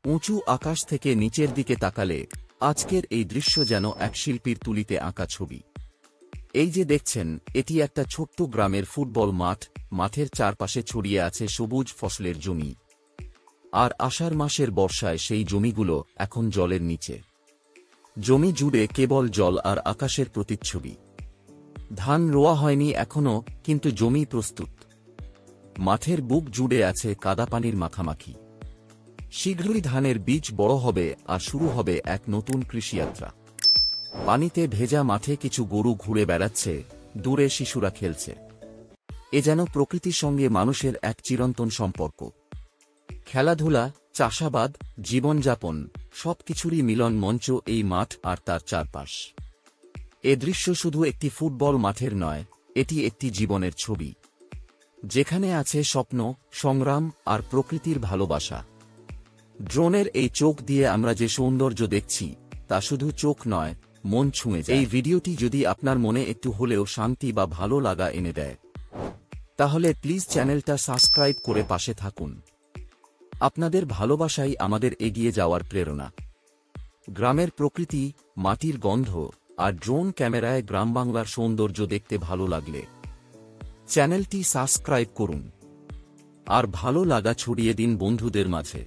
উঁচু আকাশ থেকে নিচের দিকে তাকালে আজকের এই দৃশ্য যেন এক শিল্পীর তুলিতে আঁকা ছবি। এই যে দেখছেন, এটি একটা ছোট্ট গ্রামের ফুটবল মাঠ। মাঠের চারপাশে ছড়িয়ে আছে সবুজ ফসলের জমি, আর আষাঢ় মাসের বর্ষায় সেই জমিগুলো এখন জলের নিচে। জমি জুড়ে কেবল জল আর আকাশের প্রতিচ্ছবি। ধান রোয়া হয়নি এখনো, কিন্তু জমি প্রস্তুত। মাঠের বুক জুড়ে আছে কাদাপানির মাখামাখি। শীঘ্রই ধানের বীজ বড় হবে আর শুরু হবে এক নতুন কৃষিযাত্রা। পানিতে ভেজা মাঠে কিছু গরু ঘুরে বেড়াচ্ছে, দূরে শিশুরা খেলছে। এ যেন প্রকৃতির সঙ্গে মানুষের এক চিরন্তন সম্পর্ক। খেলাধুলা, চাষাবাদ, জীবনযাপন সবকিছুরই মিলন মঞ্চ এই মাঠ আর তার চারপাশ। এ দৃশ্য শুধু একটি ফুটবল মাঠের নয়, এটি একটি জীবনের ছবি, যেখানে আছে স্বপ্ন, সংগ্রাম আর প্রকৃতির ভালোবাসা। ড্রোনের এই চোখ দিয়ে আমরা যে সৌন্দর্য দেখছি, তা শুধু চোখ নয়, মন ছুঁয়ে যায়। এই ভিডিওটি যদি আপনার মনে একটু হলেও শান্তি বা ভালো লাগা এনে দেয়, তাহলে প্লিজ চ্যানেলটা সাবস্ক্রাইব করে পাশে থাকুন। আপনাদের ভালোবাসাই আমাদের এগিয়ে যাওয়ার প্রেরণা। গ্রামের প্রকৃতি, মাটির গন্ধ আর ড্রোন ক্যামেরায় গ্রামবাংলার সৌন্দর্য দেখতে ভালো লাগলে চ্যানেলটি সাবস্ক্রাইব করুন আর ভালো লাগা ছড়িয়ে দিন বন্ধুদের মাঝে।